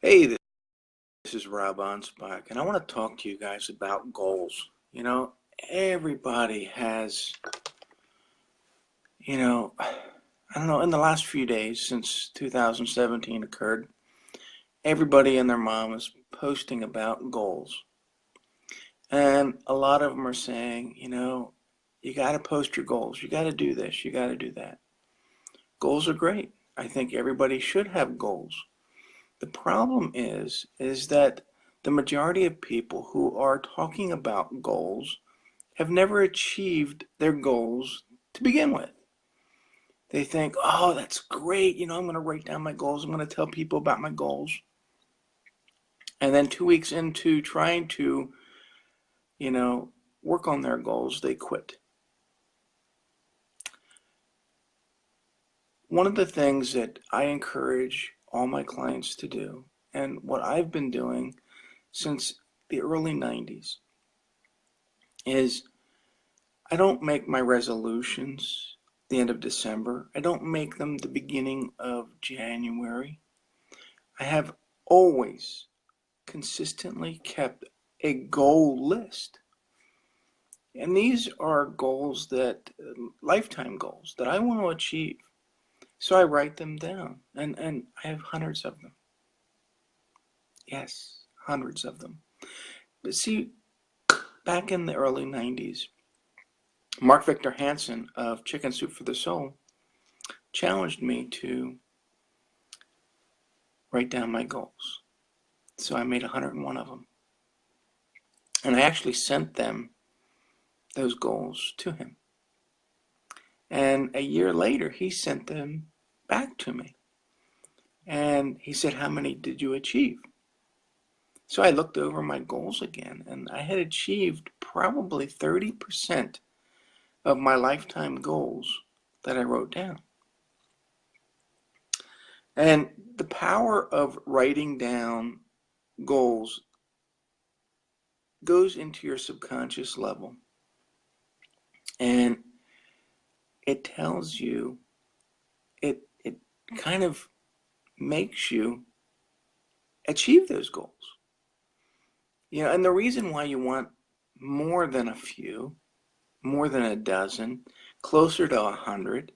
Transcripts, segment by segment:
Hey, this is Rob Anspach, and I want to talk to you guys about goals. Everybody has, I don't know, in the last few days since 2017 occurred, everybody and their mom is posting about goals. And a lot of them are saying, you got to post your goals. You got to do this. You got to do that. Goals are great. I think everybody should have goals. The problem is that the majority of people who are talking about goals have never achieved their goals to begin with. They think, oh, that's great. I'm going to write down my goals. I'm going to tell people about my goals. And then 2 weeks into trying to, you know, work on their goals, they quit. One of the things that I encourage all my clients to do, and what I've been doing since the early 90s, is I don't make my resolutions the end of December. I don't make them the beginning of January. I have always consistently kept a goal list. And these are goals that, lifetime goals that I want to achieve. So I write them down, and I have hundreds of them. Yes, hundreds of them. But see, back in the early 90s, Mark Victor Hansen of Chicken Soup for the Soul challenged me to write down my goals. So I made 101 of them. And I actually sent those goals to him. And a year later, he sent them back to me. And he said, how many did you achieve? So I looked over my goals again, and I had achieved probably 30% of my lifetime goals that I wrote down. And the power of writing down goals goes into your subconscious level, and it tells you, it kind of makes you achieve those goals. And the reason why you want more than a few, more than a dozen, closer to 100,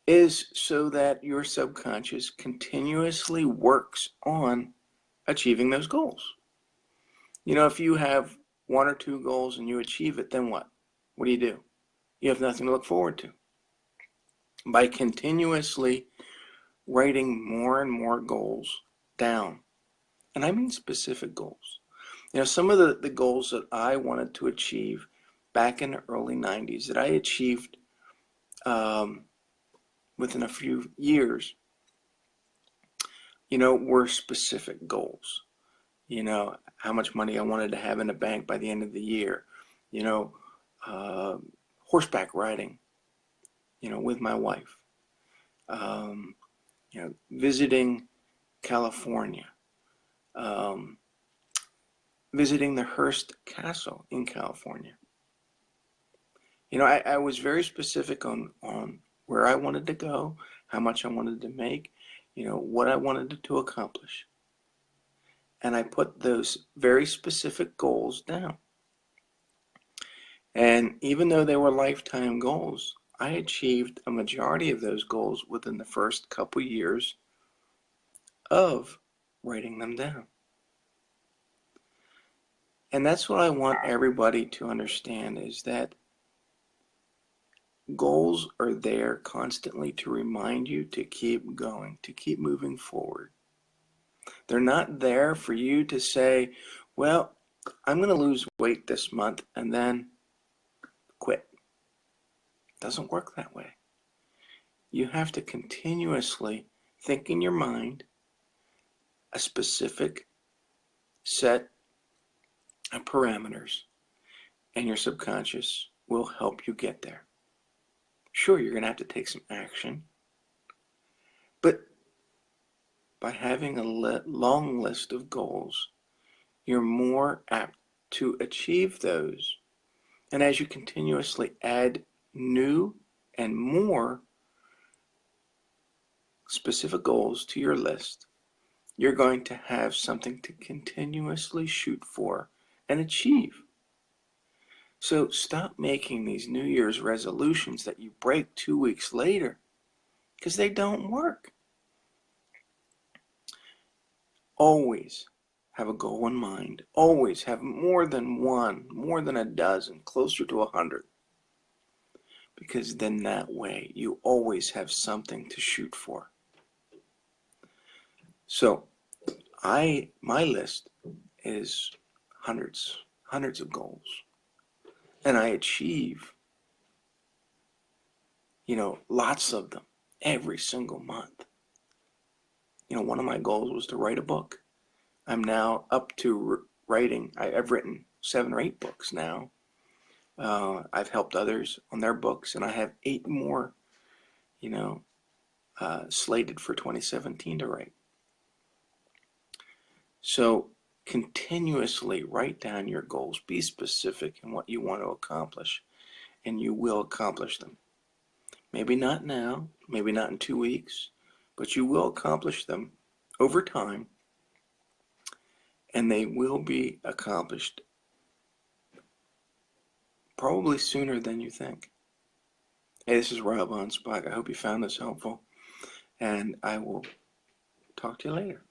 is so that your subconscious continuously works on achieving those goals. If you have one or two goals and you achieve it, then what? What do? You have nothing to look forward to. By continuously writing more and more goals down, and I mean specific goals. Some of the goals that I wanted to achieve back in the early 90s that I achieved within a few years, were specific goals. How much money I wanted to have in the bank by the end of the year, you know, uh, horseback riding, with my wife, visiting California, um, visiting the Hearst Castle in California. I was very specific on where I wanted to go, how much I wanted to make, what I wanted to accomplish. And I put those very specific goals down. And even though they were lifetime goals, I achieved a majority of those goals within the first couple years of writing them down. And that's what I want everybody to understand, is that goals are there constantly to remind you to keep going, to keep moving forward. They're not there for you to say, well, I'm going to lose weight this month and then quit. It doesn't work that way. You have to continuously think in your mind a specific set of parameters, and your subconscious will help you get there. Sure, you're going to have to take some action, but by having a long list of goals, you're more apt to achieve those. And as you continuously add new and more specific goals to your list, you're going to have something to continuously shoot for and achieve. So stop making these New Year's resolutions that you break 2 weeks later, because they don't work. Always have a goal in mind. Always have more than one, more than a dozen, closer to 100. Because then that way you always have something to shoot for. So my list is hundreds of goals. And I achieve, lots of them every single month. One of my goals was to write a book. I'm now up to writing. I've written 7 or 8 books now. I've helped others on their books, and I have 8 more, slated for 2017 to write. So continuously write down your goals. Be specific in what you want to accomplish, and you will accomplish them. Maybe not now, maybe not in 2 weeks, but you will accomplish them over time, and they will be accomplished probably sooner than you think. Hey, this is Rob Anspach. I hope you found this helpful, and I will talk to you later.